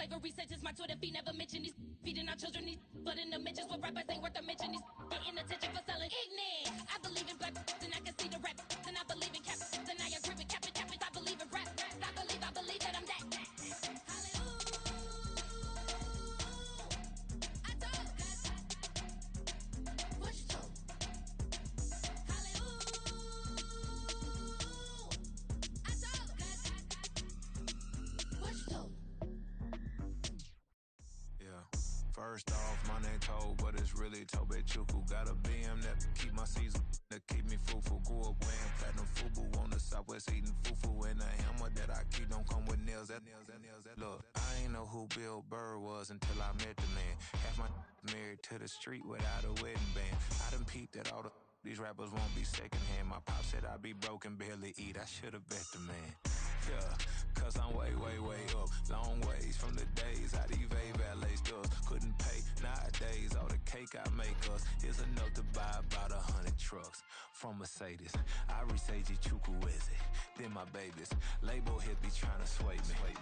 Slavery sentences, my Twitter feed never mention these feeding our children these, but in the mentions with rappers ain't worth a mention. These getting attention for selling ignorant. I believe in black and I can see the rap, and I believe in cap, and I agree with cap. I believe in rap. I believe that I'm that. First off, my name Toad, but it's really Tobe Chuku. Got a BM that keep my season, that keep me fruitful. Grew up wearing platinum FUBU on the southwest eating fufu. And the hammer that I keep don't come with nails. Look, I ain't know who Bill Burr was until I met the man. Half my married to the street without a wedding band. I done peeped that all these rappers won't be secondhand. My pop said I'd be broke and barely eat. I should've bet the man. Yeah, cause I'm way up. Long ways from the days how these valet stores couldn't pay. Nowadays, all the cake I make us is enough to buy about 100 trucks from Mercedes. I resage Chukwueze, then my babies. Label hit be trying to sway me.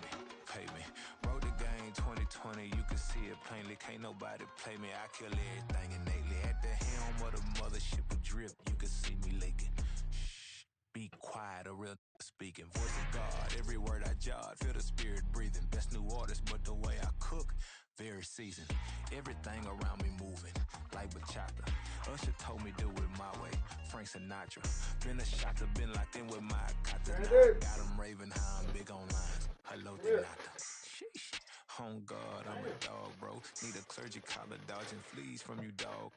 Pay me. Wrote the game 2020, you can see it plainly. Can't nobody play me. I kill everything innately. At the helm of the mothership with drip, you can see me leaking. Shh, be quiet, a real speaking. Voice of God, every word I jot, feel the spirit breathing. Best new artist, but the way I cook, very seasoned. Everything around me moving, like bachata. Usher told me do it my way, Frank Sinatra. Been a shotter, been locked in with my kata. Got him raving how I'm big on lines. Hello, Denata. Sheesh. On God, I'm a dog, bro. Need a clergy collar, dodging fleas from you, dog.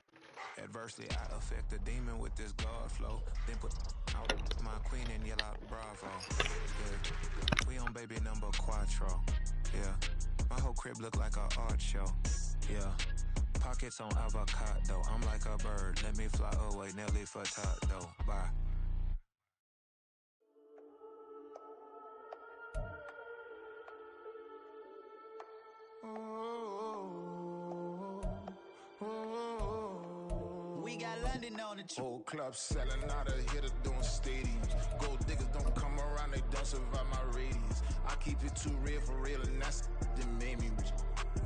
Adversely, I affect the demon with this God flow. Then put out my queen and yell out bravo. Yeah, we on baby number quattro. Yeah, my whole crib look like a art show. Yeah, pockets on avocado. I'm like a bird. Let me fly away, Nelly Furtado. Bye. We got London on the whole club selling out of hitter doing stadiums. Gold diggers don't come around, they don't survive my radius. I keep it too real for real, and that's that made me rich.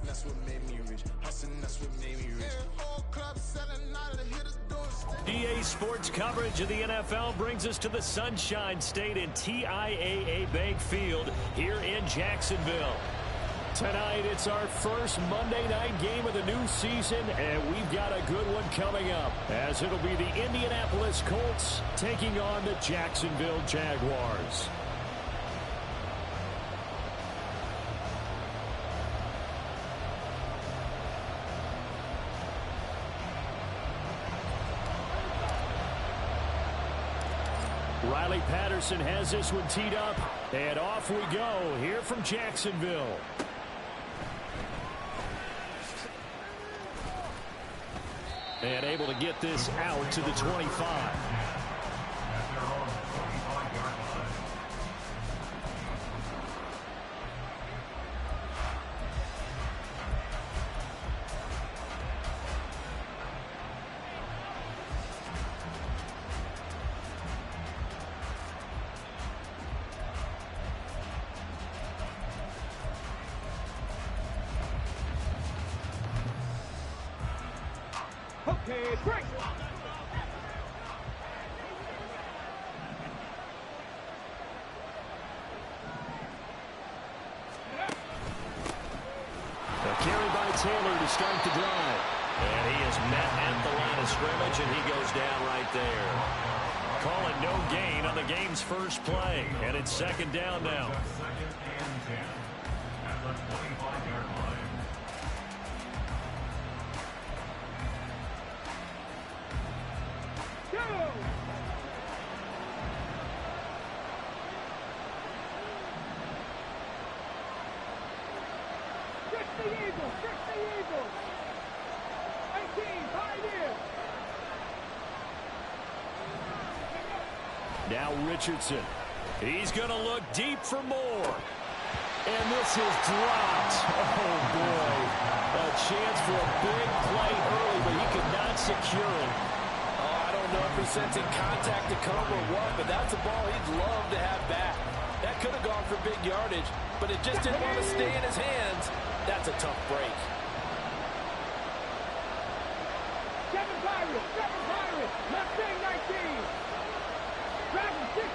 That's what made me rich. Hustling, that's what made me rich. Whole club selling out of the hitters doing stadiums. EA Sports coverage of the NFL brings us to the Sunshine State in TIAA Bank Field here in Jacksonville. Tonight, it's our first Monday night game of the new season, and we've got a good one coming up, as it'll be the Indianapolis Colts taking on the Jacksonville Jaguars. Riley Patterson has this one teed up, and off we go here from Jacksonville. And able to get this out to the 25. Okay, break. A carry by Taylor to start the drive. And he is met at the line of scrimmage, and he goes down right there. Call it no gain on the game's first play. And it's second down now. Second and 10 at the 25-yard line. Now Richardson. He's going to look deep for more. And this is dropped. Oh, boy. A chance for a big play early, but he could not secure it. Oh, I don't know if he's sensing contact to come or what, but that's a ball he'd love to have back. That could have gone for big yardage, but it just didn't want to stay in his hands. That's a tough break. Seven Pirates, Mustang 19, Dragon 60.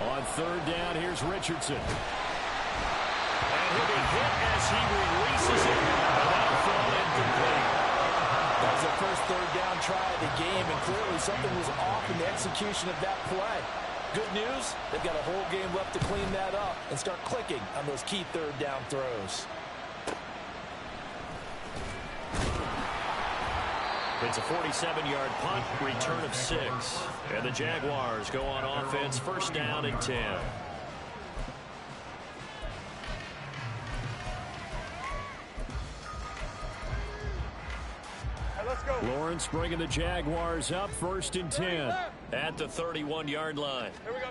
On third down, here's Richardson. And he'll be hit as he releases it. And that'll fall incomplete. That was the first third down try of the game, and clearly something was off in the execution of that play. Good news, they've got a whole game left to clean that up and start clicking on those key third down throws. It's a 47-yard punt, return of 6. And the Jaguars go on offense, first down and 10. Lawrence bringing the Jaguars up, first and 10 at the 31-yard line. Here we go.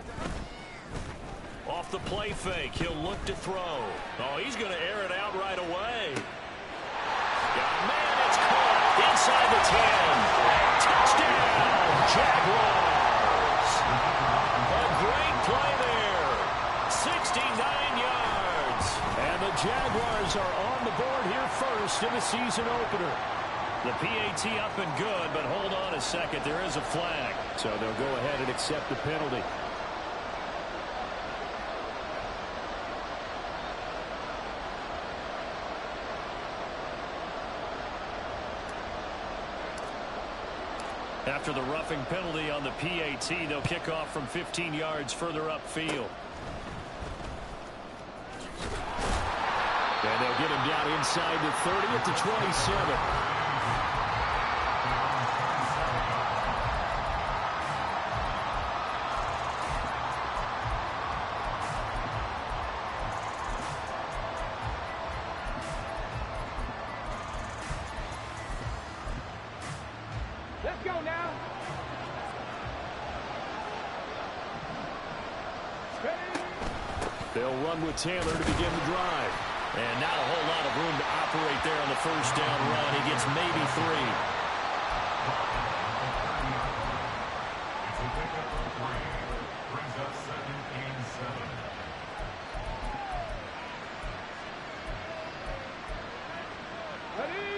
Off the play fake, he'll look to throw. Oh, he's going to air it out right away. Yeah, man, it's caught inside the 10. Touchdown, Jaguars. A great play there. 69 yards. And the Jaguars are on the board here first in the season opener. The PAT up and good, but hold on a second. There is a flag. So they'll go ahead and accept the penalty. After the roughing penalty on the PAT, they'll kick off from 15 yards further upfield. And they'll get him down inside the 30 at the 27. Let's go now. They'll run with Taylor to begin the drive. And not a whole lot of room to operate there on the first down run. He gets maybe 3. Brings up 2nd and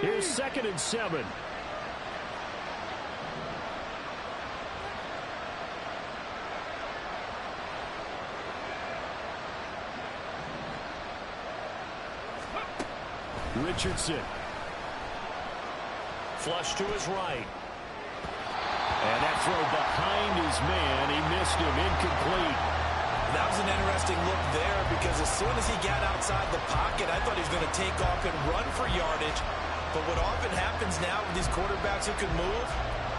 7. Here's 2nd and 7. Richardson. Flush to his right. And that throw behind his man. He missed him. Incomplete. That was an interesting look there because as soon as he got outside the pocket, I thought he was going to take off and run for yardage. But what often happens now with these quarterbacks who can move,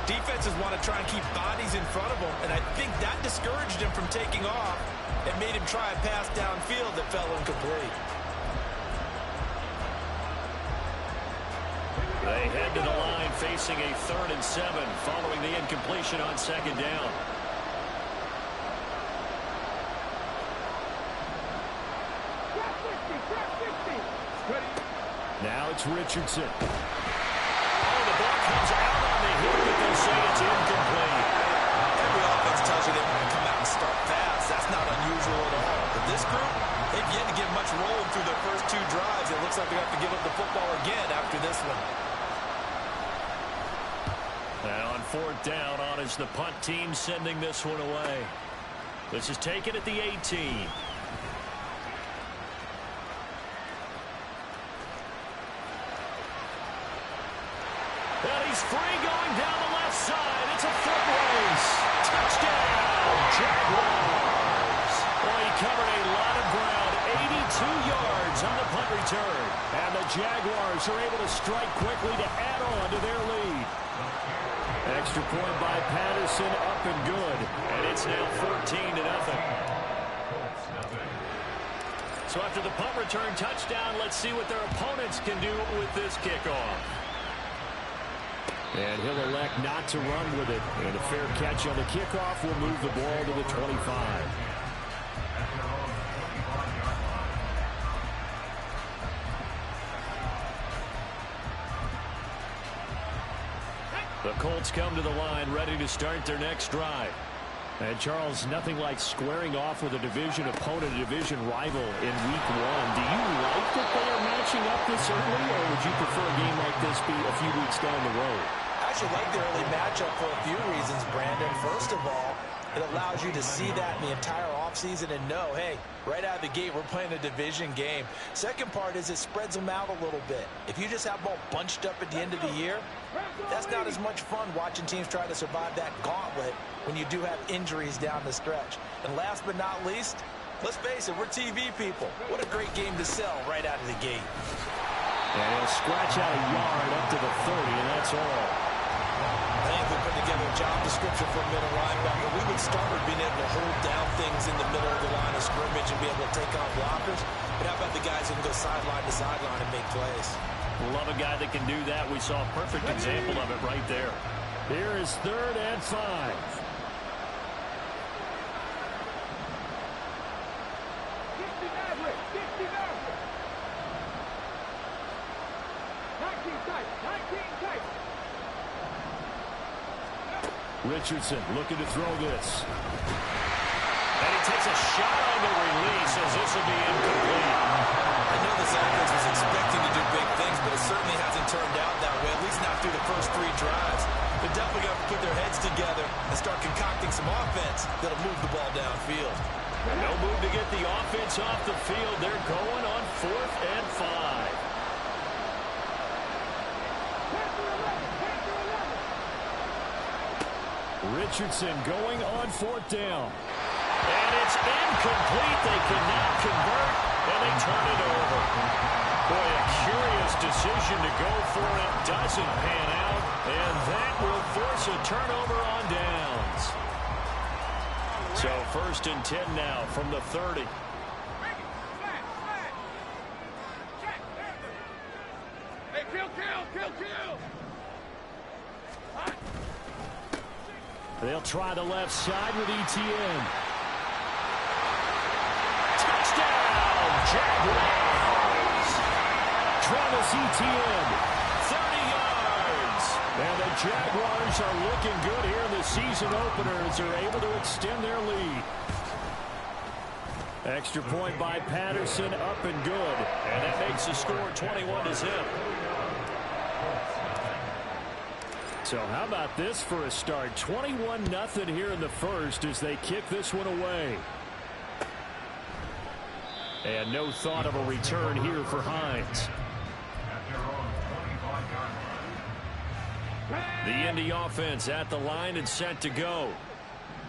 defenses want to try and keep bodies in front of them. And I think that discouraged him from taking off and made him try a pass downfield that fell incomplete. They head to the line facing a 3rd and 7 following the incompletion on 2nd down. Now it's Richardson. Oh, the ball comes out on the hit, but they'll say it's incomplete. Every offense tells you they want to come out and start fast. That's not unusual at all. But this group, they've yet to get much rolling through their first 2 drives. It looks like they have to give up the football again after this one. Now on 4th down, on is the punt team sending this one away. This is taken at the 18. And he's free going down the left side. It's a foot race. Touchdown, Jaguars. Well, he covered a lot of ground, 82 yards on the punt return. And the Jaguars are able to strike quickly to add on to their lead. Extra point by Patterson, up and good. And it's now 14-0. So after the punt return touchdown, let's see what their opponents can do with this kickoff. And he'll elect not to run with it. And a fair catch on the kickoff will move the ball to the 25. The Colts come to the line ready to start their next drive. And Charles, nothing like squaring off with a division opponent, a division rival in week 1. Do you like that they are matching up this early, or would you prefer a game like this be a few weeks down the road? I actually like the early matchup for a few reasons, Brandon. First of all, it allows you to see that in the entire offseason and know, hey, right out of the gate, we're playing a division game. Second part is it spreads them out a little bit. If you just have them all bunched up at the end of the year, that's not as much fun watching teams try to survive that gauntlet when you do have injuries down the stretch. And last but not least, let's face it, we're TV people. What a great game to sell right out of the gate. And he'll scratch out a yard up to the 30, and that's all. I think if we put together a job description for a middle linebacker, we would start with being able to hold down things in the middle of the line of scrimmage and be able to take on blockers. But how about the guys who can go sideline to sideline and make plays? Love a guy that can do that. We saw a perfect example of it right there. Here is 3rd and 5. 19 tight. Richardson looking to throw this. And he takes a shot on the release as this will be incomplete. I know this offense was expecting to do big things, but it certainly hasn't turned out that way, at least not through the first 3 drives. They're definitely going to put their heads together and start concocting some offense that'll move the ball downfield. No move to get the offense off the field. They're going on 4th and 5. Richardson going on 4th down. And it's incomplete. They cannot convert, and they turn it over. Boy, a curious decision to go for it. Doesn't pan out, and that will force a turnover on downs. So 1st and 10 now from the 30. Hey, kill. They'll try the left side with ETN. Touchdown, Jaguars! Travis Etienne, 30 yards. And the Jaguars are looking good here in the season opener as they're able to extend their lead. Extra point by Patterson, up and good. And that makes the score 21-0. So how about this for a start? 21-0 here in the first as they kick this one away. And no thought of a return here for Hines. The Indy offense at the line and set to go.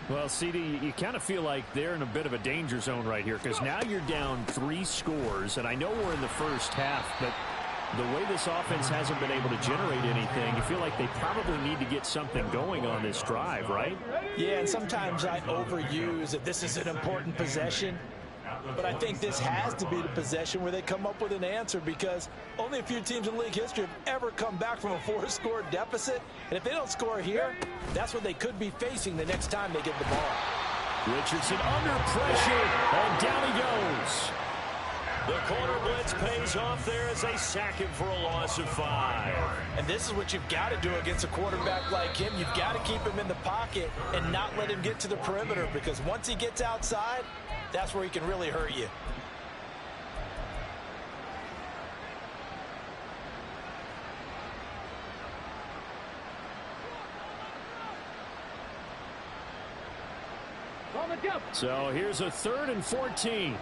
Well, CD, you kind of feel like they're in a bit of a danger zone right here because now you're down 3 scores, and I know we're in the first half, but the way this offense hasn't been able to generate anything, you feel like they probably need to get something going on this drive, right? Yeah, and sometimes I overuse that this is an important possession. But I think this has to be the possession where they come up with an answer because only a few teams in league history have ever come back from a 4-score deficit. And if they don't score here, that's what they could be facing the next time they get the ball. Richardson under pressure, and down he goes. The corner blitz pays off there as they sack him for a loss of 5. And this is what you've got to do against a quarterback like him. You've got to keep him in the pocket and not let him get to the perimeter because once he gets outside, that's where he can really hurt you. So here's a 3rd and 14.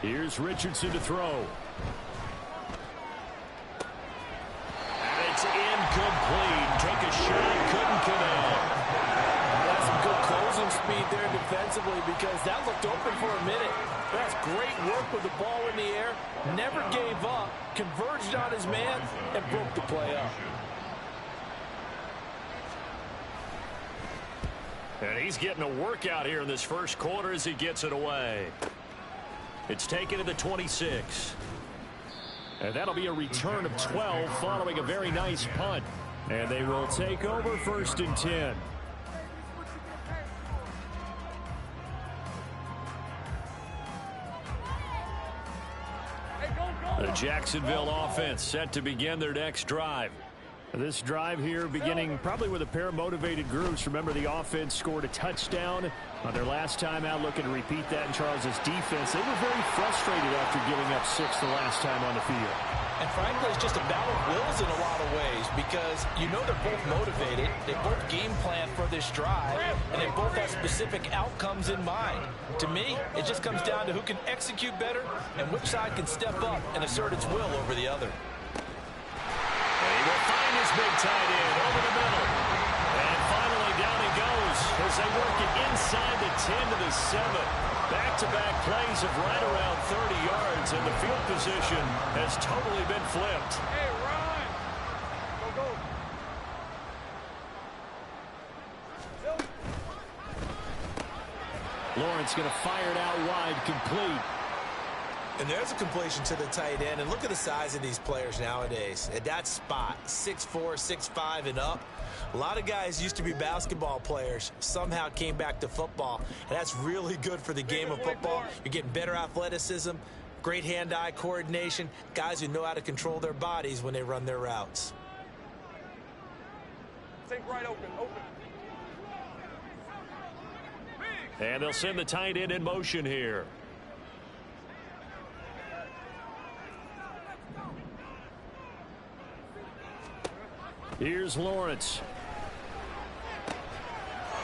Here's Richardson to throw. And it's incomplete. Take a shot, couldn't connect. That's some good closing speed there defensively because that looked open for a minute. That's great work with the ball in the air. Never gave up, converged on his man, and broke the play up. And he's getting a workout here in this first quarter as he gets it away. It's taken to the 26. And that'll be a return of 12 following a very nice punt. And they will take over 1st and 10. The Jacksonville offense set to begin their next drive. This drive here beginning probably with a pair of motivated groups. Remember, the offense scored a touchdown on their last time out, looking to repeat that in Charles's defense. They were very frustrated after giving up 6 the last time on the field. And frankly, it's just a battle of wills in a lot of ways because you know they're both motivated. They both game plan for this drive, and they both have specific outcomes in mind. To me, it just comes down to who can execute better and which side can step up and assert its will over the other. He will find his big tight end over the middle. And finally down he goes as they work it inside the 10 to the 7. Back-to-back plays of right around 30 yards, and the field position has totally been flipped. Hey, run! Go, go. Lawrence going to fire it out wide, complete. And there's a completion to the tight end. And look at the size of these players nowadays. At that spot, 6'4", 6'5", and up. A lot of guys used to be basketball players, somehow came back to football. And that's really good for the game of football. You're getting better athleticism, great hand-eye coordination, guys who know how to control their bodies when they run their routes. Think right open. And they'll send the tight end in motion here. Here's Lawrence.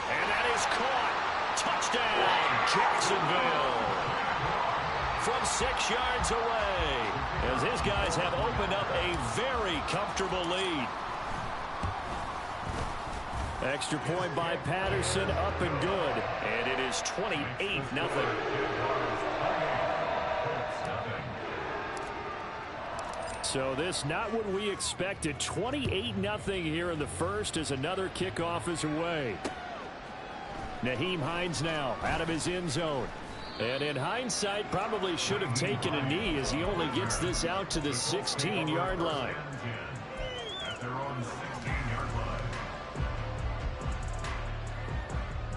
And that is caught. Touchdown, Jacksonville. From 6 yards away, as his guys have opened up a very comfortable lead. Extra point by Patterson, up and good. And it is 28-0. So this not what we expected. 28-0 here in the first as another kickoff is away. Nyheim Hines now out of his end zone. And in hindsight, probably should have taken a knee as he only gets this out to the 16-yard line. At their own 16-yard line.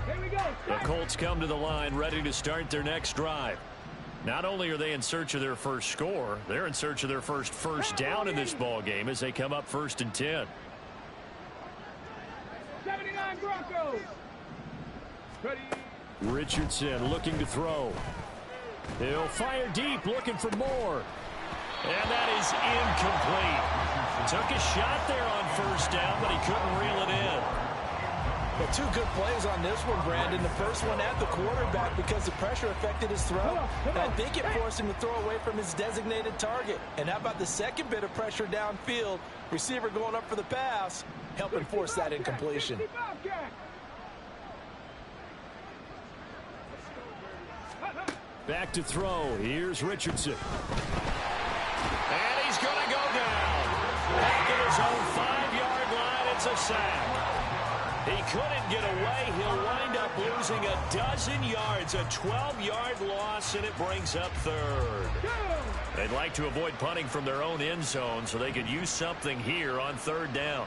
Here we go. The Colts come to the line ready to start their next drive. Not only are they in search of their first score, they're in search of their first down in this ball game as they come up 1st and 10. 79 Broncos. Ready. Richardson looking to throw. He'll fire deep, looking for more. And that is incomplete. Took a shot there on 1st down, but he couldn't reel it in. Well, 2 good plays on this one, Brandon. The first one at the quarterback because the pressure affected his throw. And I think it forced him to throw away from his designated target. And how about the second bit of pressure downfield? Receiver going up for the pass, helping force that incompletion. Back to throw. Here's Richardson. And he's going to go down. Back at his own 5-yard line. It's a sack. He couldn't get away. He'll wind up losing a dozen yards. A 12-yard loss, and it brings up 3rd. They'd like to avoid punting from their own end zone so they could use something here on 3rd down.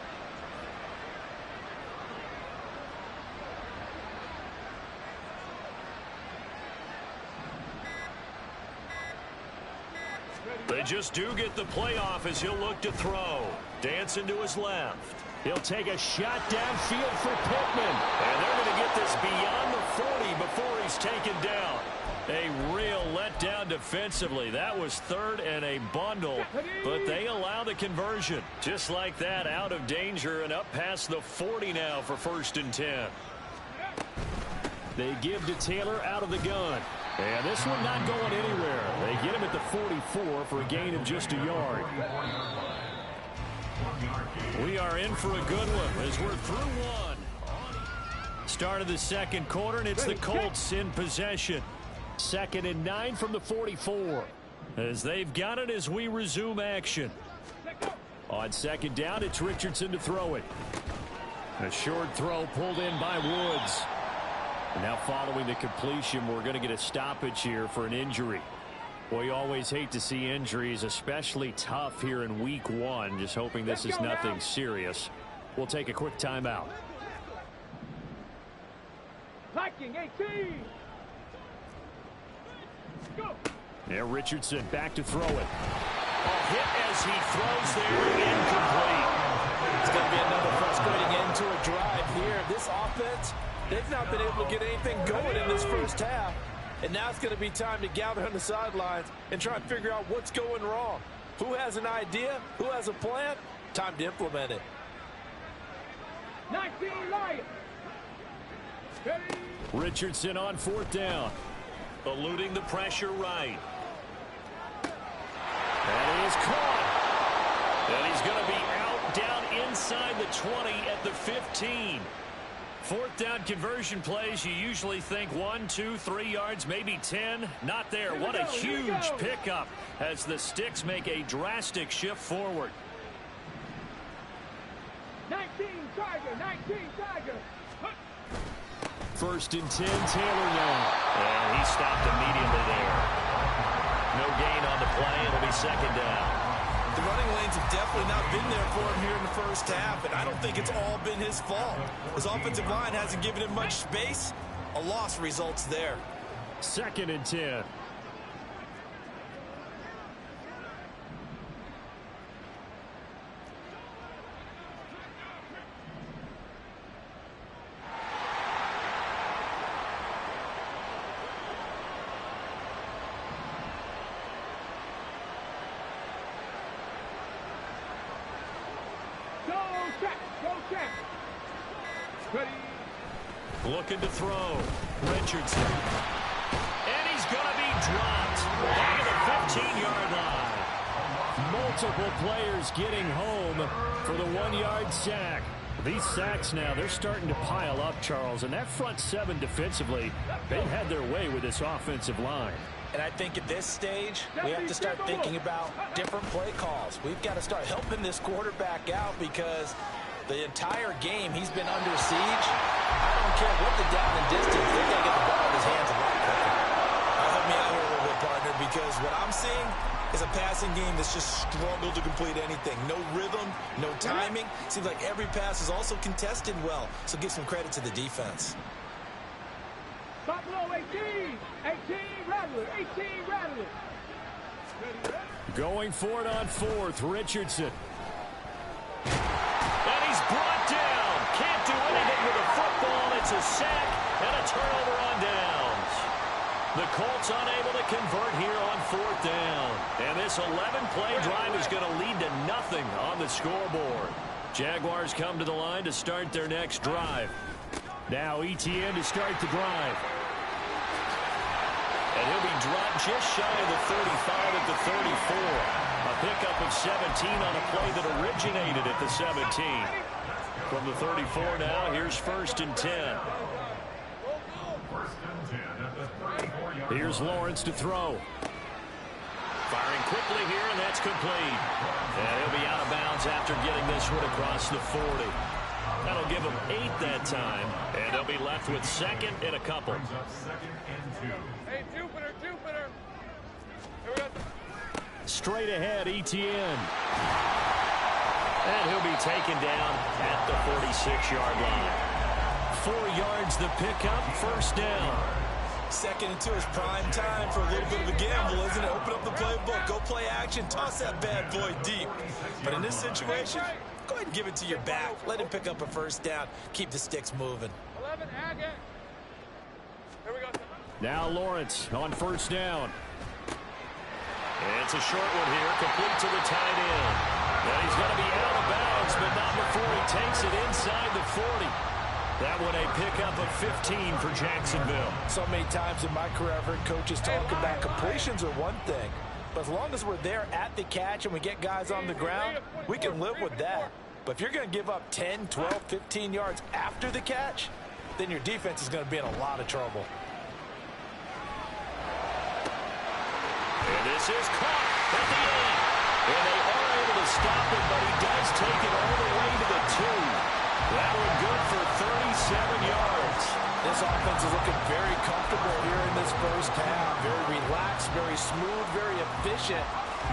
They just do get the playoff as he'll look to throw. Dancing to his left. He'll take a shot downfield for Pittman. And they're going to get this beyond the 40 before he's taken down. A real letdown defensively. That was 3rd and a bundle, but they allow the conversion. Just like that, out of danger and up past the 40 now for 1st and 10. They give to Taylor out of the gun. And this one not going anywhere. They get him at the 44 for a gain of just a yard. We are in for a good one as we're through one. Start of the second quarter, and it's the Colts in possession. 2nd and 9 from the 44. As they've got it as we resume action. On 2nd down, it's Richardson to throw it. A short throw pulled in by Woods. And now following the completion, we're going to get a stoppage here for an injury. Well, you always hate to see injuries, especially tough here in week 1. Just hoping this is nothing serious. We'll take a quick timeout. Viking 18. Go. Yeah, Richardson back to throw it. Hit as he throws there, incomplete. It's going to be another frustrating end to a drive here. This offense, they've not been able to get anything going in this first half. And now it's going to be time to gather on the sidelines and try and figure out what's going wrong. Who has an idea? Who has a plan? Time to implement it. 19 Lions. Richardson on fourth down. Eluding the pressure right. And it is caught. And he's going to be out down inside the 20 at the 15. Fourth down conversion plays, you usually think 1, 2, 3 yards, maybe 10. Not there. What a huge pickup as the Sticks make a drastic shift forward. 19 Tiger, 19 Tiger. First and 10, Taylor now. And he stopped immediately there. No gain on the play. It'll be second down. The running lanes have definitely not been there for him here in the first half, and I don't think it's all been his fault. His offensive line hasn't given him much space. A loss results there. Second and 10. Looking to throw. Richardson. And he's going to be dropped back at the 15-yard line. Multiple players getting home for the 1-yard sack. These sacks now, they're starting to pile up, Charles. And that front seven defensively, they've had their way with this offensive line. And I think at this stage, we have to start thinking about different play calls. We've got to start helping this quarterback out because the entire game he's been under siege. I don't care what the down and distance, they're going to get the ball in his hands a lot quicker. Help me out here a little bit, partner, because what I'm seeing is a passing game that's just struggled to complete anything. No rhythm, no timing. Seems like every pass is also contested well, so give some credit to the defense. Buffalo 18, 18 Rattler, 18 Rattler. Going for it on fourth, Richardson. And he's brought down. Can't do anything with a football. It's a sack and a turnover on downs. The Colts unable to convert here on fourth down. And this 11-play drive is going to lead to nothing on the scoreboard. Jaguars come to the line to start their next drive. Now Etienne to start the drive. And he'll be dropped just shy of the 35 at the 34. A pickup of 17 on a play that originated at the 17. From the 34 now, here's first and 10. Here's Lawrence to throw. Firing quickly here, and that's complete. And he'll be out of bounds after getting this one across the 40. That'll give him 8 that time, and they'll be left with second and a couple. Hey, Jupiter. Here we go. Straight ahead, Etienne. And he'll be taken down at the 46-yard line. 4 yards the pickup, first down. Second and 2 is prime time for a little bit of a gamble, isn't it? Open up the playbook, go play action, toss that bad boy deep. But in this situation, go ahead and give it to your back. Let him pick up a first down. Keep the sticks moving. 11 Agate. Here we go. Now Lawrence on first down. It's a short one here, complete to the tight end. And he's going to be out of bounds, but not before he takes it inside the 40. That one a pickup of 15 for Jacksonville. So many times in my career I've heard coaches talk about completions are one thing. But as long as we're there at the catch and we get guys on the ground, we can live with that. But if you're going to give up 10, 12, 15 yards after the catch, then your defense is going to be in a lot of trouble. And this is caught at the end. And they are able to stop it, but he does take it all the way to the 2. That one good for 37 yards. This offense is looking very comfortable here in this first half. Very relaxed, very smooth, very efficient.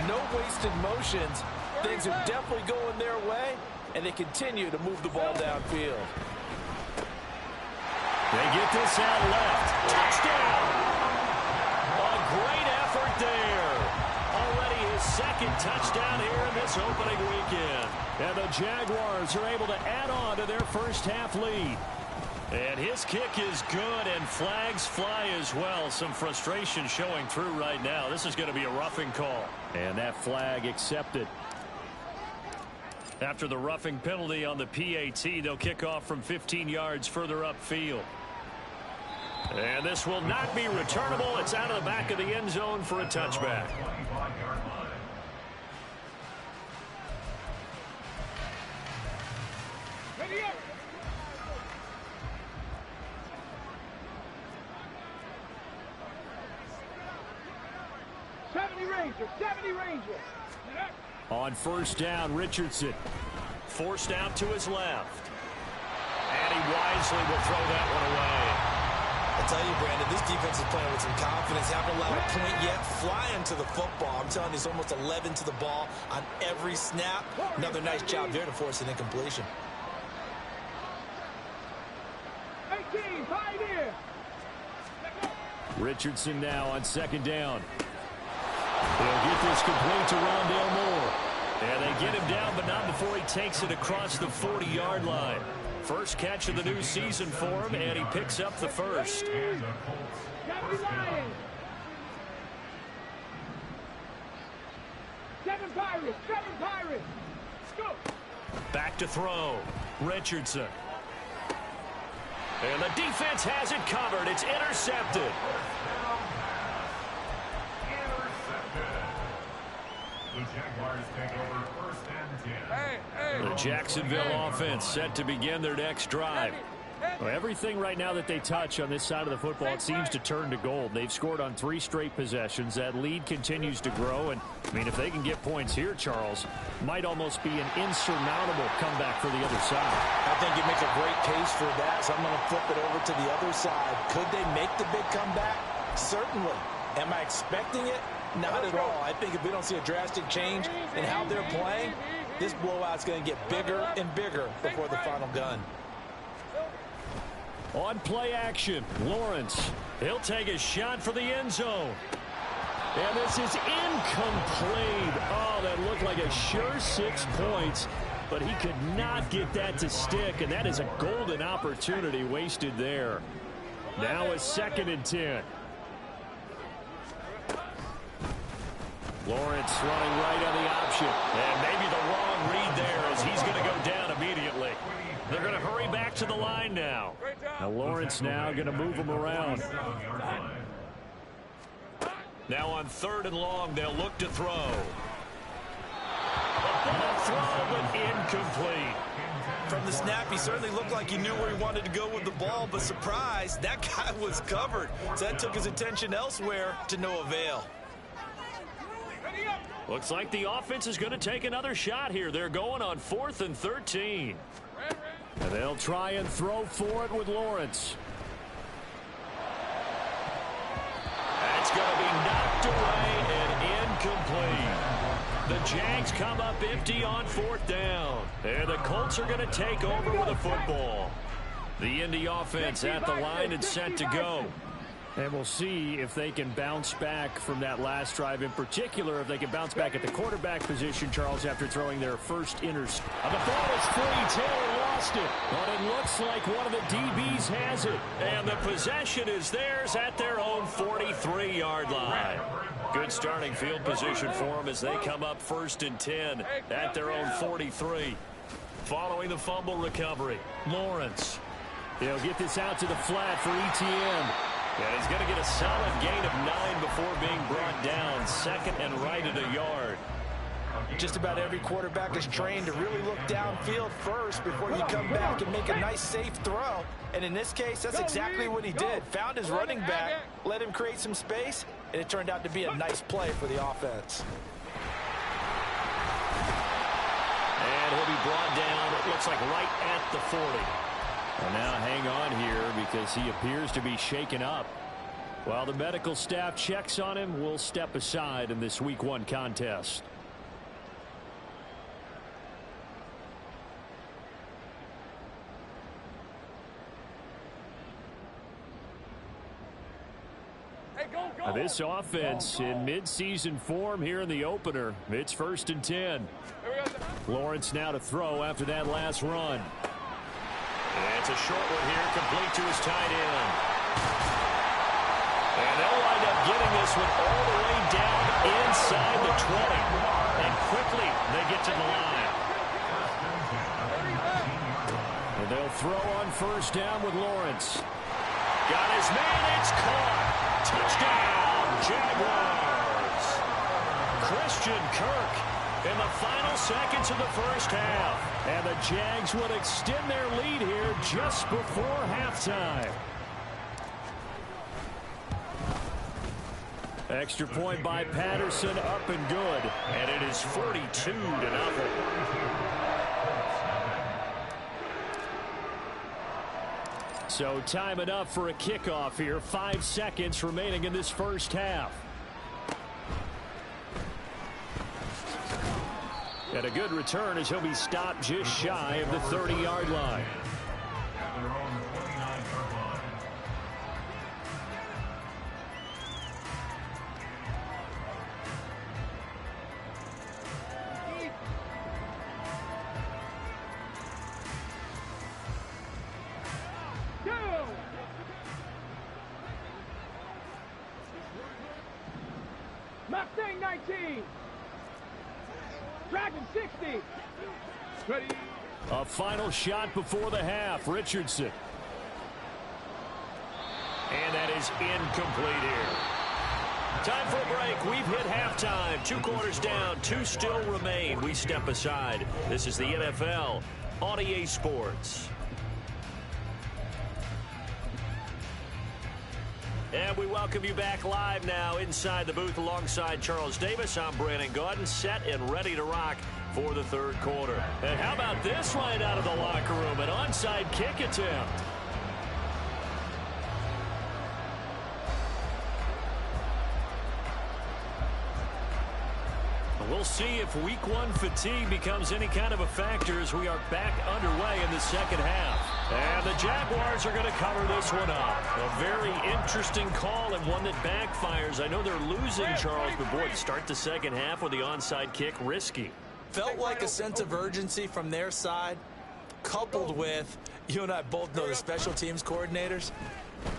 No wasted motions. Things are definitely going their way, and they continue to move the ball downfield. They get this out left. Touchdown! A great effort there. Already his second touchdown here in this opening weekend. And the Jaguars are able to add on to their first half lead. And his kick is good, and flags fly as well. Some frustration showing through right now. This is going to be a roughing call. And that flag accepted. After the roughing penalty on the PAT, they'll kick off from 15 yards further upfield. And this will not be returnable. It's out of the back of the end zone for a touchback. Ready up. '70 Ranger. On first down, Richardson forced out to his left. And he wisely will throw that one away. I tell you, Brandon, this defense is playing with some confidence. Haven't allowed a point yet. Flying to the football. I'm telling you, it's almost 11 to the ball on every snap. Another nice job there to force an incompletion. 18, pioneer. Richardson now on second down. They'll get this complete to Rondale Moore. And they get him down, but not before he takes it across the 40-yard line. First catch of the new season for him, and he picks up the first. 7 Pirates, 7 Pirates. Go. Back to throw. Richardson. And the defense has it covered. It's intercepted. The Jaguars take over first and 10. The Jacksonville offense set to begin their next drive. Well, everything right now that they touch on this side of the football, it seems to turn to gold. They've scored on 3 straight possessions. That lead continues to grow. And, I mean, if they can get points here, Charles, might almost be an insurmountable comeback for the other side. I think you make a great case for that, so I'm going to flip it over to the other side. Could they make the big comeback? Certainly. Am I expecting it? Not at all. I think if we don't see a drastic change in how they're playing, this blowout's going to get bigger and bigger before the final gun. On play action, Lawrence. He'll take a shot for the end zone. And this is incomplete. Oh, that looked like a sure 6 points, but he could not get that to stick, and that is a golden opportunity wasted there. Now a 2nd and 10. Lawrence running right on the option. And maybe the wrong read there as he's going to go down immediately. They're going to hurry back to the line now. Now Lawrence now going to move him around. Now on 3rd and long, they'll look to throw. A ball throw, but incomplete. From the snap, he certainly looked like he knew where he wanted to go with the ball, but surprise, that guy was covered. So that took his attention elsewhere to no avail. Looks like the offense is going to take another shot here. They're going on 4th and 13. And they'll try and throw for it with Lawrence. That's going to be knocked away and incomplete. The Jags come up empty on 4th down. And the Colts are going to take over with a football. The Indy offense at the line and set to go. And we'll see if they can bounce back from that last drive, in particular, if they can bounce back at the quarterback position, Charles, after throwing their first interception. The ball is free. Taylor lost it. But it looks like one of the DBs has it. And the possession is theirs at their own 43-yard line. Good starting field position for them as they come up 1st and 10 at their own 43. Following the fumble recovery, Lawrence. He'll get this out to the flat for ETN. And he's going to get a solid gain of 9 before being brought down. 2nd and right at a yard. Just about every quarterback is trained to really look downfield first before you come back and make a nice, safe throw. And in this case, that's exactly what he did. Found his running back, let him create some space, and it turned out to be a nice play for the offense. And he'll be brought down, it looks like right at the 40. And now hang on here because he appears to be shaken up. While the medical staff checks on him, we'll step aside in this Week 1 contest. Hey, go This offense in midseason form here in the opener. It's 1st and 10. Lawrence now to throw after that last run. And it's a short one here, complete to his tight end. And they'll wind up getting this one all the way down inside the 20. And quickly they get to the line. And they'll throw on 1st down with Lawrence. Got his man, it's caught. Touchdown, Jaguars. Christian Kirk in the final seconds of the 1st half. And the Jags would extend their lead here just before halftime. Extra point by Patterson, up and good. And it is 42-0. So time enough for a kickoff here. 5 seconds remaining in this 1st half. And a good return as he'll be stopped just shy of the 30-yard line. Mustang 19. Dragon 60. Ready. A final shot before the half. Richardson. And that is incomplete here. Time for a break. We've hit halftime. 2 quarters down. 2 still remain. We step aside. This is the NFL on EA Sports. And we welcome you back live now inside the booth alongside Charles Davis. I'm Brandon Gaudin, set and ready to rock for the 3rd quarter. And how about this right out of the locker room? An onside kick attempt. We'll see if week 1 fatigue becomes any kind of a factor as we are back underway in the 2nd half. And the Jaguars are going to cover this one up. A very interesting call and one that backfires. I know they're losing, Charles, but boy, to start the 2nd half with the onside kick, risky. Felt like a sense of urgency from their side, coupled with, you and I both know the special teams coordinators.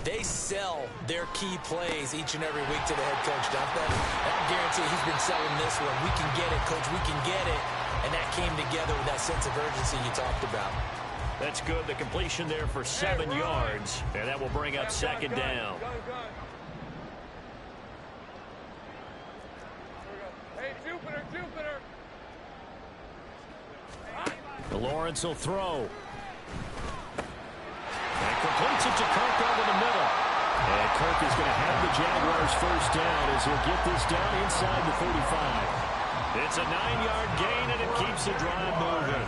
They sell their key plays each and every week to the head coach, don't they? And I guarantee he's been selling this one. We can get it, coach. We can get it. And that came together with that sense of urgency you talked about. That's good. The completion there for 7 yards. And that will bring up 2nd down. Hey, Jupiter. Lawrence will throw. And completes it to Kirk over the middle. And Kirk is going to have the Jaguars 1st down as he'll get this down inside the 35. It's a 9-yard gain, and it keeps the drive moving.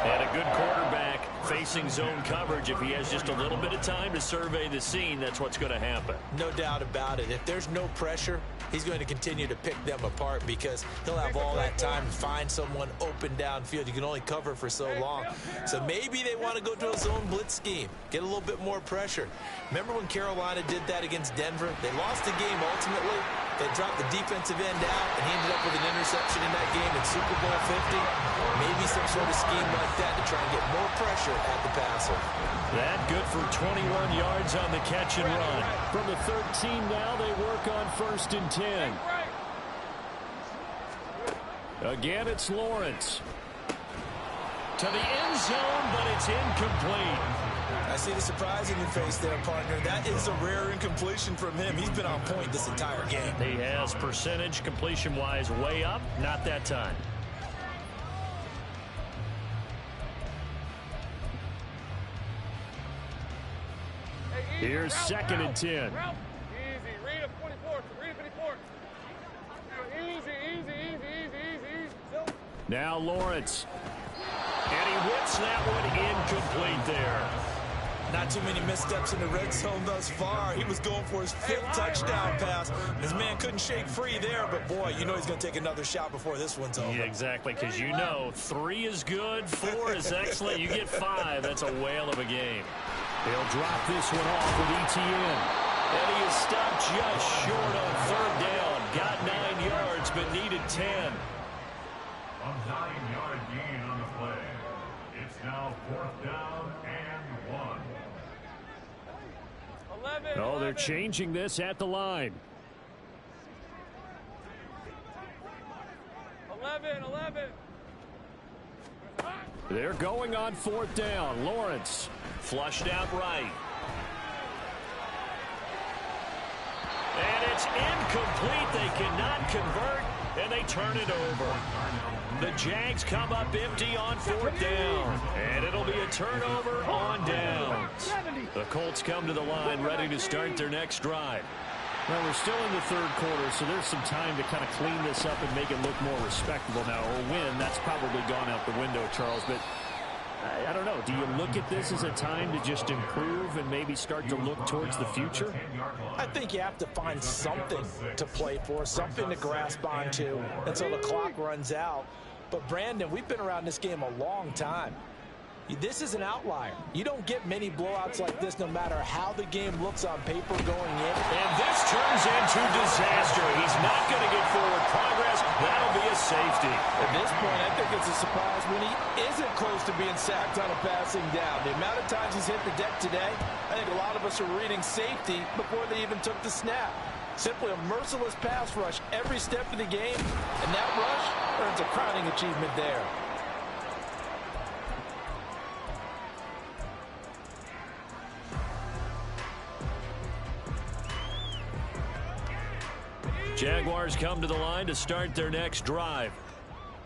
And a good quarterback facing zone coverage. If he has just a little bit of time to survey the scene, that's what's going to happen. No doubt about it. If there's no pressure, he's going to continue to pick them apart because he'll have all that time to find someone open downfield. You can only cover for so long. So maybe they want to go to a zone blitz scheme, get a little bit more pressure. Remember when Carolina did that against Denver? They lost the game ultimately. They dropped the defensive end out, and he ended up with an interception in that game in Super Bowl 50. Maybe some sort of scheme like that to try and get more pressure at the passer. That good for 21 yards on the catch and run. From the 13 now, they work on 1st and 10. Again, it's Lawrence. To the end zone, but it's incomplete. I see the surprise in your face there, partner. That is a rare incompletion from him. He's been on point this entire game. He has percentage completion-wise way up. Not that time. Here's 2nd and 10. Easy, read a 24, read a 54. Easy. Now Lawrence. And he whips that one incomplete there. Not too many missteps in the red zone thus far. He was going for his 5th touchdown pass. His man couldn't shake free there, but boy, you know he's going to take another shot before this one's over. Yeah, exactly, because you know 3 is good, 4 is excellent. You get 5, that's a whale of a game. They'll drop this one off with ETN. And he is stop just short on third down. Got 9 yards, but needed 10. A 9-yard gain on the play. It's now 4th down and 1. Oh, they're changing this at the line. 11. They're going on 4th down. Lawrence flushed out right. And it's incomplete. They cannot convert, and they turn it over. The Jags come up empty on 4th down, and it'll be a turnover on downs. The Colts come to the line ready to start their next drive. Well, we're still in the third quarter, so there's some time to kind of clean this up and make it look more respectable now. Or win, that's probably gone out the window, Charles. But I don't know. Do you look at this as a time to just improve and maybe start to look towards the future? I think you have to find something to play for, something to grasp onto until the clock runs out. But, Brandon, we've been around this game a long time. This is an outlier. You don't get many blowouts like this no matter how the game looks on paper going in. And this turns into disaster. He's not going to get forward progress. That'll be a safety. At this point, I think it's a surprise when he isn't close to being sacked on a passing down. The amount of times he's hit the deck today, I think a lot of us are reading safety before they even took the snap. Simply a merciless pass rush every step of the game, and that rush earns a crowning achievement there. Jaguars come to the line to start their next drive.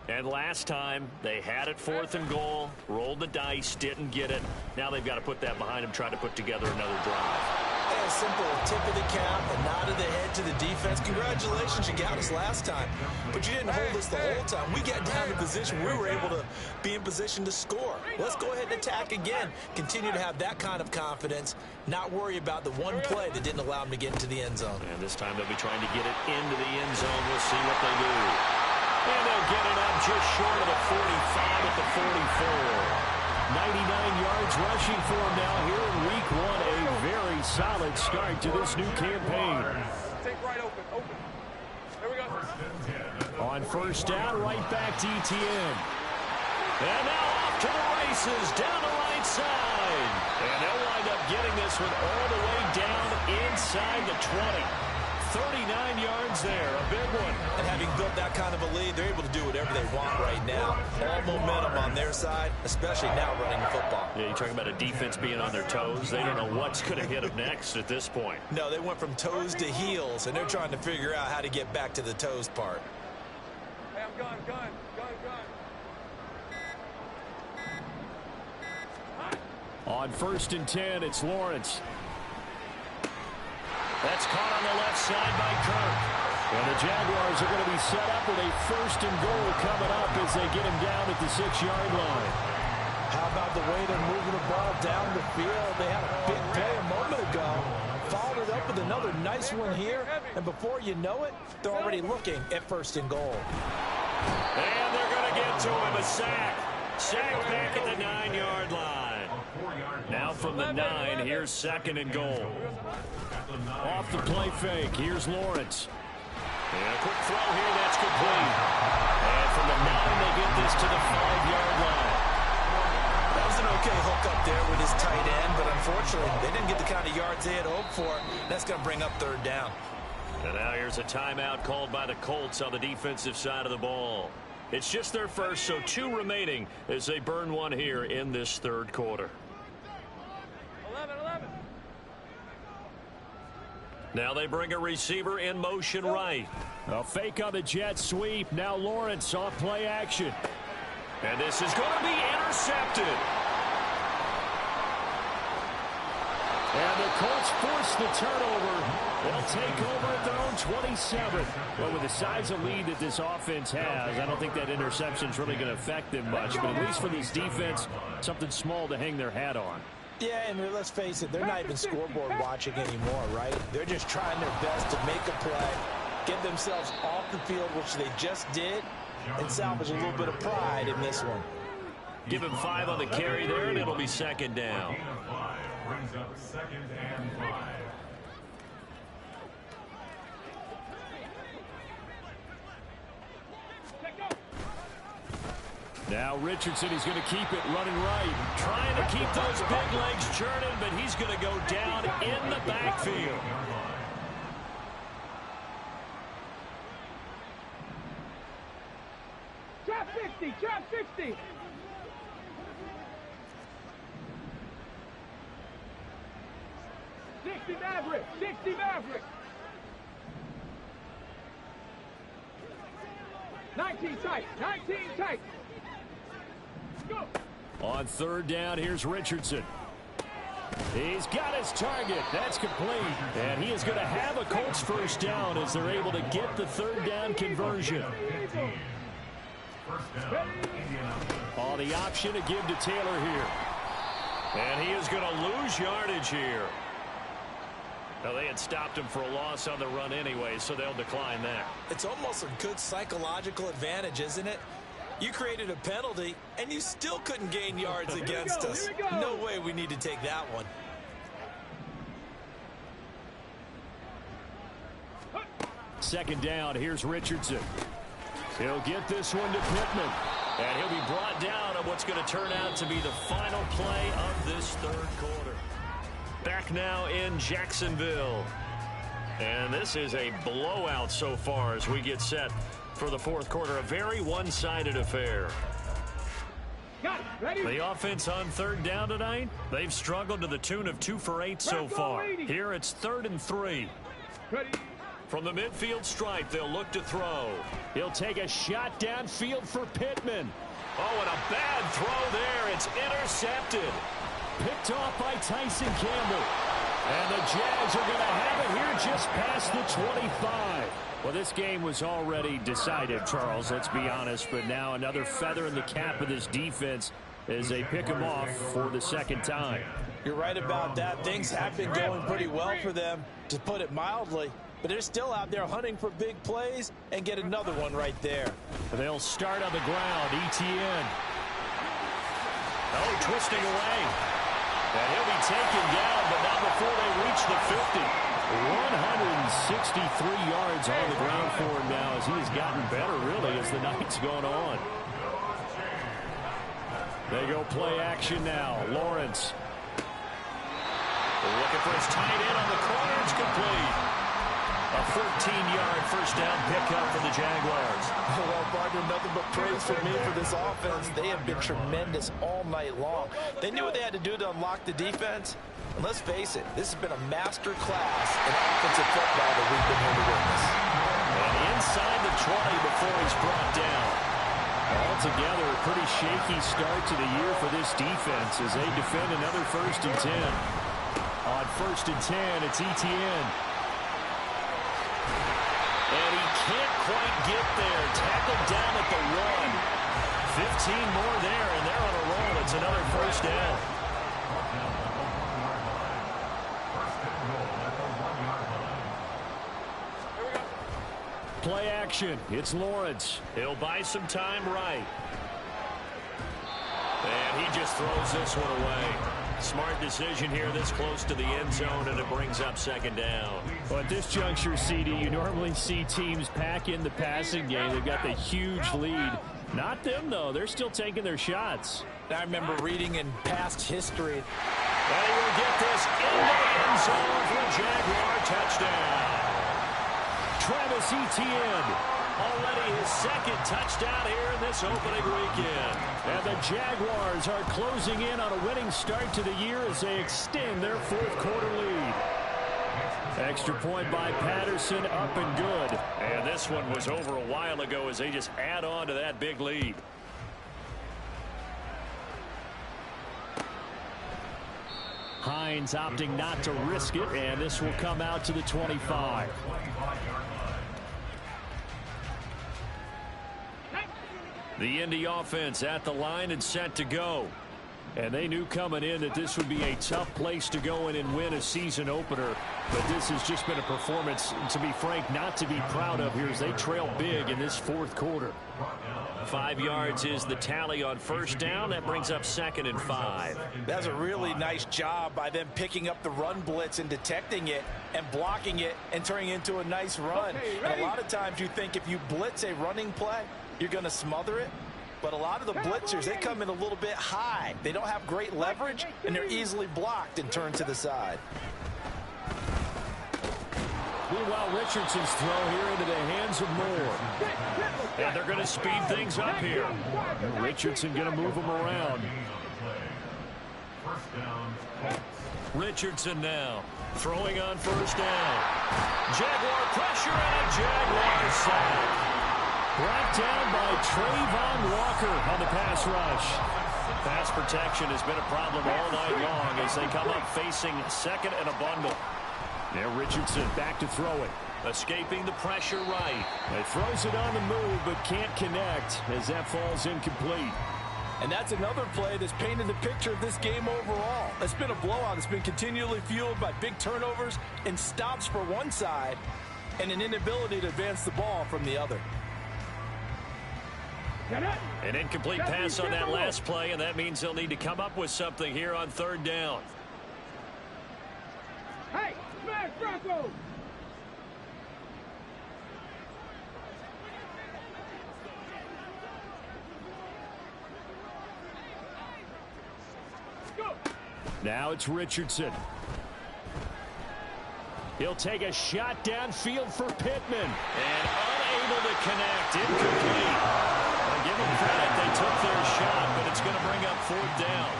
And last time, they had it 4th and goal, rolled the dice, didn't get it. Now they've got to put that behind them, try to put together another drive. A simple tip of the cap, a nod of the head to the defense. Congratulations, you got us last time. But you didn't hold us the whole time. We got down in position. We were able to be in position to score. Let's go ahead and attack again. Continue to have that kind of confidence. Not worry about the one play that didn't allow them to get into the end zone. And this time they'll be trying to get it into the end zone. We'll see what they do. And they'll get it up just short of the 45 at the 44. 99 yards rushing for him now here in week 1. A very solid start to this new campaign. Take right open. There we go. On 1st down, right back to Etienne. And now off to the races down the right side. And they'll wind up getting this one all the way down inside the 20. 39 yards there, a big one. And having built that kind of a lead, they're able to do whatever they want right now. All momentum on their side, especially now running the football. Yeah, you're talking about a defense being on their toes. They don't know what's going to hit them next at this point. No, they went from toes to heels, and they're trying to figure out how to get back to the toes part. Hey, I'm gun. On 1st and 10, it's Lawrence. That's caught on the left side by Kirk. And the Jaguars are going to be set up with a 1st and goal coming up as they get him down at the 6-yard line. How about the way they're moving the ball down the field? They had a big play a moment ago. Followed it up with another nice one here. And before you know it, they're already looking at 1st and goal. And they're going to get to him. A sack. Sack back at the 9-yard line. Now from the 9, here's 2nd and goal. Off the play fake, here's Lawrence. And a quick throw here, that's complete. And from the 9, they get this to the 5-yard line. That was an okay hook up there with his tight end, but unfortunately, they didn't get the kind of yards they had hoped for. That's going to bring up 3rd down. And now here's a timeout called by the Colts on the defensive side of the ball. It's just their first, so 2 remaining as they burn one here in this 3rd quarter. 11. Now they bring a receiver in motion right. A fake on the jet sweep. Now Lawrence off play action. And this is going to be intercepted. And the Colts force the turnover. They'll take over at their own 27. Well, with the size of lead that this offense has, I don't think that interception is really going to affect them much. But at least for this defense, something small to hang their hat on. Yeah, and let's face it, they're not even scoreboard watching anymore, right? They're just trying their best to make a play, get themselves off the field, which they just did, and salvage a little bit of pride in this one. Give him 5 on the carry there, and it'll be 2nd down. Brings up 2nd and 5. Now Richardson, he's going to keep it running right. Trying to keep those big legs churning, but he's going to go down in the backfield. Trap 60, trap 60. Maverick, 60 Maverick. 19 tight, 19 tight. Go. On third down, here's Richardson. He's got his target. That's complete. And he is going to have a Colts first down as they're able to get the third down conversion. Oh, the option to give to Taylor here. And he is going to lose yardage here. Now, they had stopped him for a loss on the run anyway, so they'll decline that. It's almost a good psychological advantage, isn't it? You created a penalty, and you still couldn't gain yards against us. No way we need to take that one. Second down, here's Richardson. He'll get this one to Pittman. And he'll be brought down on what's going to turn out to be the final play of this third quarter. Back now in Jacksonville. And this is a blowout so far as we get set for the fourth quarter. A very one-sided affair. Got it. Ready? The offense on third down tonight, they've struggled to the tune of 2 for 8 so far. Here it's 3rd and 3. Ready? From the midfield stripe, they'll look to throw. He'll take a shot downfield for Pittman. Oh, and a bad throw there. It's intercepted. Picked off by Tyson Campbell. And the Jags are going to have it here just past the 25. Well, this game was already decided, Charles, let's be honest. But now another feather in the cap of this defense as they pick him off for the second time. You're right about that. Things have been going pretty well for them, to put it mildly. But they're still out there hunting for big plays and get another one right there. They'll start on the ground. Etienne. Oh, twisting away. And he'll be taken down, but not before they reach the 50. 163 yards on the ground for him now as he has gotten better, really, as the night's gone on. They go play action now. Lawrence. Looking for his tight end on the corner. It's complete. A 14-yard first down pickup for the Jaguars. Well, partner, nothing but praise for me for this offense. They have been tremendous all night long. They knew what they had to do to unlock the defense. And let's face it, this has been a master class in offensive football that we've been here to witness. And inside the 20 before he's brought down. Altogether, a pretty shaky start to the year for this defense as they defend another 1st and 10. On 1st and 10, it's Etienne. And he can't quite get there. Tackled down at the 1. 15 more there, and they're on a roll. It's another first down. Play action. It's Lawrence. He'll buy some time right. And he just throws this one away. Smart decision here this close to the end zone, and it brings up second down. Well, at this juncture, CD, you normally see teams pack in the passing game. They've got the huge lead. Not them, though. They're still taking their shots. I remember reading in past history. And he will get this into the end zone for a Jaguar touchdown. Travis Etienne, already his 2nd touchdown here in this opening weekend. And the Jaguars are closing in on a winning start to the year as they extend their 4th quarter lead. Extra point by Patterson, up and good. And this one was over a while ago as they just add on to that big lead. Hines opting not to risk it, and this will come out to the 25. The Indy offense at the line and set to go. And they knew coming in that this would be a tough place to go in and win a season opener. But this has just been a performance, to be frank, not to be proud of here as they trail big in this 4th quarter. 5 yards is the tally on first down. That brings up 2nd and 5. That's a really nice job by them picking up the run blitz and detecting it and blocking it and turning it into a nice run. And a lot of times you think if you blitz a running play, you're going to smother it. But a lot of the blitzers, they come in a little bit high. They don't have great leverage, and they're easily blocked and turned to the side. Meanwhile, Richardson's throw here into the hands of Moore. And they're going to speed things up here. Richardson going to move them around. Richardson now throwing on first down. Jaguar pressure and a Jaguar sack. Brought down by Trayvon Walker on the pass rush. Pass protection has been a problem all night long as they come up facing second and a bundle. Now Richardson back to throw it. Escaping the pressure right. He throws it on the move but can't connect as that falls incomplete. And that's another play that's painted the picture of this game overall. It's been a blowout. It's been continually fueled by big turnovers and stops for one side and an inability to advance the ball from the other. An incomplete pass on that last play, and that means they'll need to come up with something here on third down. Hey, smash Bronco! Now it's Richardson. He'll take a shot downfield for Pittman. And unable to connect. Incomplete. I'll give them credit. They took their shot, but it's going to bring up fourth down.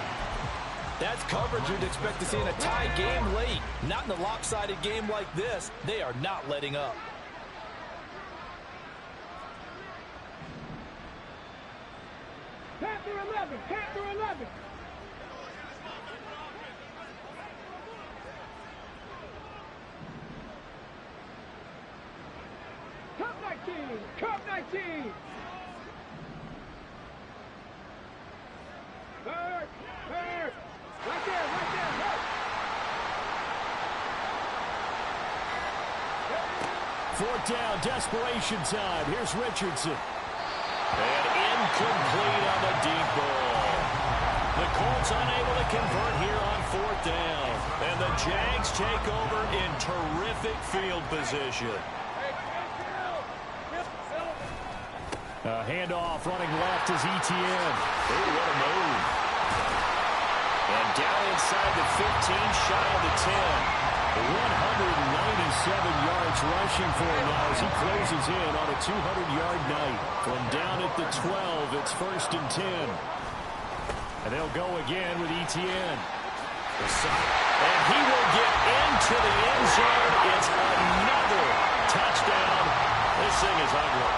That's coverage you'd expect to see in a tie game late. Not in a lopsided game like this. They are not letting up. Panther 11, Panther 11. Cup 19, Cup 19. Hurt, hurt. Right there, hurt. Fourth down, desperation time. Here's Richardson. And incomplete on the deep ball. The Colts unable to convert here on fourth down. And the Jags take over in terrific field position. Handoff running left is Etienne. Oh, what a move. And down inside the 15, shy of the 10. 197 yards rushing for him now as he closes in on a 200-yard night. From down at the 12, it's first and 10. And they'll go again with Etienne. And he will get into the end zone. It's another touchdown. This thing is ugly.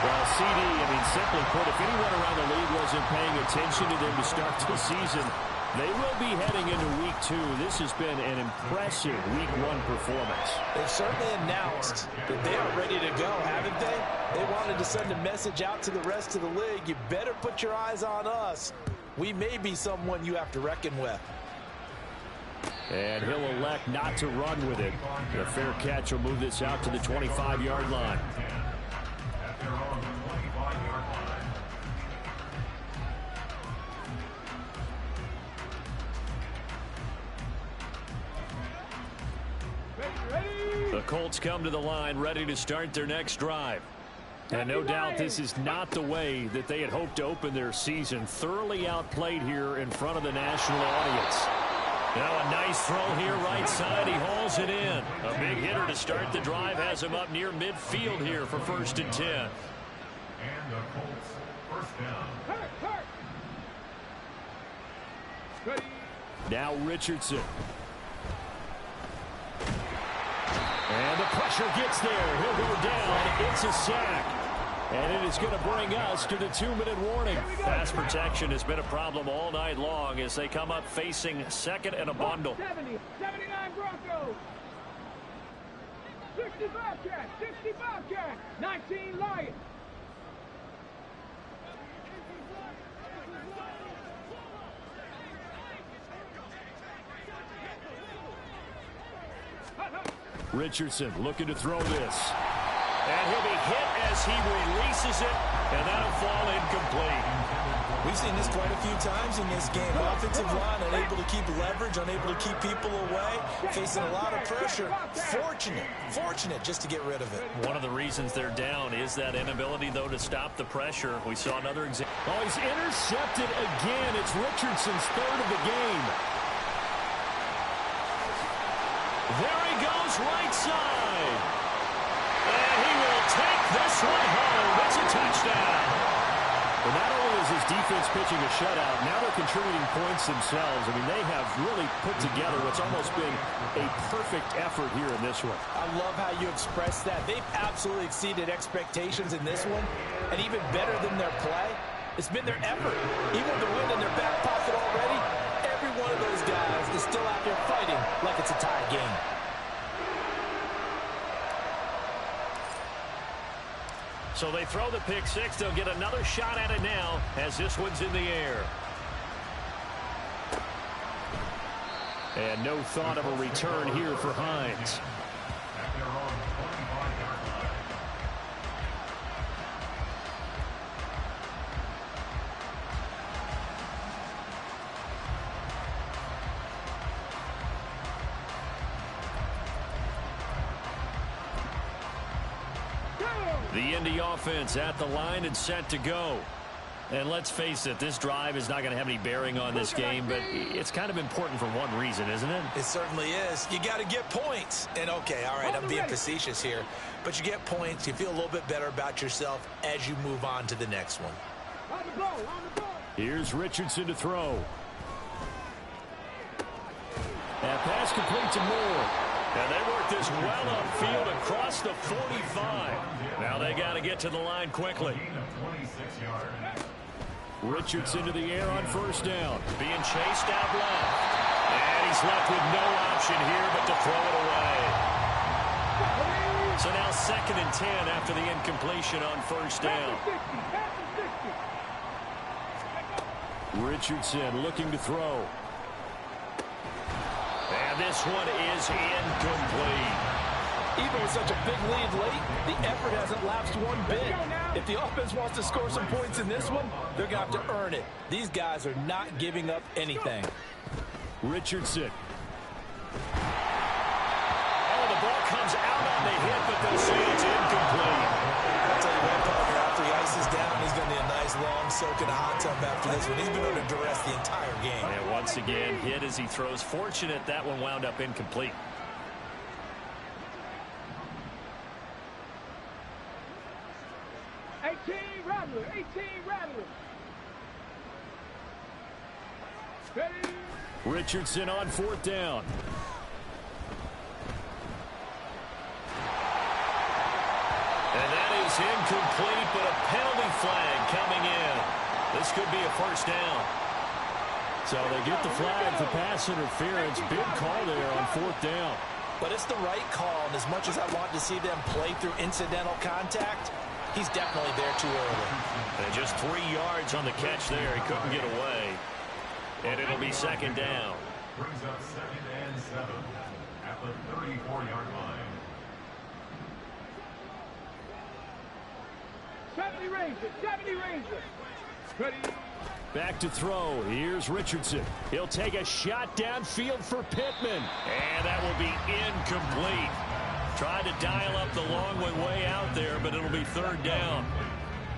Well, CD, simply put, if anyone around the league wasn't paying attention to them to start the season, they will be heading into week 2. This has been an impressive week 1 performance. They've certainly announced that they are ready to go, haven't they? They wanted to send a message out to the rest of the league. You better put your eyes on us. We may be someone you have to reckon with. And he'll elect not to run with it. The fair catch will move this out to the 25-yard line. The Colts come to the line ready to start their next drive. And no doubt this is not the way that they had hoped to open their season. Thoroughly outplayed here in front of the national audience. Now a nice throw here right side. He hauls it in. A big hitter to start the drive has him up near midfield here for first and 10. And the Colts first down. Now Richardson. And the pressure gets there. He'll go down. It's a sack. And it is going to bring us to the 2-minute warning. Pass protection has been a problem all night long as they come up facing second and a bundle. 70, 79 Broncos. 60 Bobcats, 60 Bobcats, 19 Lions. Richardson looking to throw this. And he'll be hit as he releases it, and that'll fall incomplete. We've seen this quite a few times in this game. Offensive line unable to keep leverage, unable to keep people away, facing a lot of pressure. Fortunate just to get rid of it. One of the reasons they're down is that inability, though, to stop the pressure. We saw another example. Oh, he's intercepted again. It's Richardson's third of the game. There he goes, right side. And he will take this one home. It's a touchdown. Well, not only is his defense pitching a shutout, now they're contributing points themselves. I mean, they have really put together what's almost been a perfect effort here in this one. I love how you express that. They've absolutely exceeded expectations in this one, and even better than their play, it's been their effort. Even with the win in their back pocket already, every one of those guys is still out there fighting like it's a tie game. So they throw the pick six. They'll get another shot at it now as this one's in the air. And no thought of a return here for Hines. At their own 25-yard line. The Indy offense at the line and set to go. And let's face it, this drive is not going to have any bearing on this game, but it's kind of important for one reason, isn't it? It certainly is. You got to get points. And, okay, all right, I'm being facetious here. But you get points. You feel a little bit better about yourself as you move on to the next one. Here's Richardson to throw. That pass complete to Moore. And they work this well upfield across the 45. Now they got to get to the line quickly. Richardson to the air on first down. Being chased out left. And he's left with no option here but to throw it away. So now 2nd and 10 after the incompletion on first down. Richardson looking to throw. And this one is incomplete. Even with such a big lead late, the effort hasn't lapsed one bit. If the offense wants to score some points in this one, they're going to have to earn it. These guys are not giving up anything. Richardson. Oh, the ball comes out on the hit, but they'll say it's incomplete. I'll tell you what, partner, after he ices down, he's going to need a nice long soak in a hot tub after this one. He's been under duress the entire game. And once again, hit as he throws. Fortunate that one wound up incomplete. Richardson on 4th down. And that is incomplete, but a penalty flag coming in. This could be a first down. So they get the flag for pass interference. Big call there on 4th down. But it's the right call, and as much as I want to see them play through incidental contact, he's definitely there too early. And just 3 yards on the catch there. He couldn't get away. And it'll be 2nd down. Brings up 2nd and 7 at the 34-yard line. 70 Rangers. Back to throw. Here's Richardson. He'll take a shot downfield for Pittman. And that will be incomplete. Tried to dial up the long way out there, but it'll be 3rd down.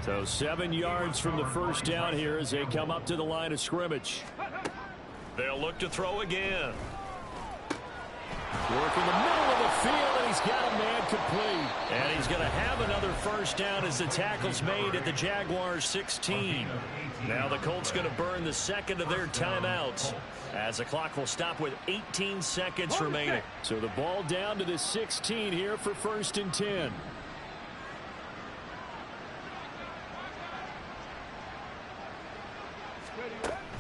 So 7 yards from the first down here as they come up to the line of scrimmage. They'll look to throw again. Work in the middle of the field, and he's got a man complete. And he's going to have another first down as the tackle's made at the Jaguars 16. Now the Colts going to burn the 2nd of their timeouts as the clock will stop with 18 seconds remaining. So the ball down to the 16 here for 1st and 10.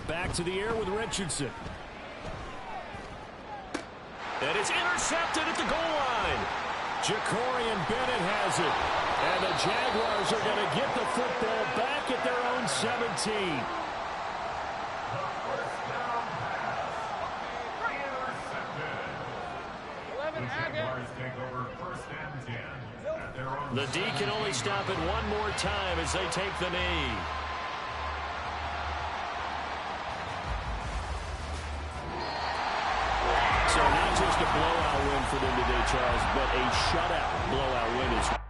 Back to the air with Richardson. And it's intercepted at the goal line. Jacorian Bennett has it. And the Jaguars are going to get the football back at their own 17. The Jaguars take over 1st and 10 at their The D can only stop it one more time as they take the knee. So not just a blowout win for them today, Charles, but a shutout blowout win as well.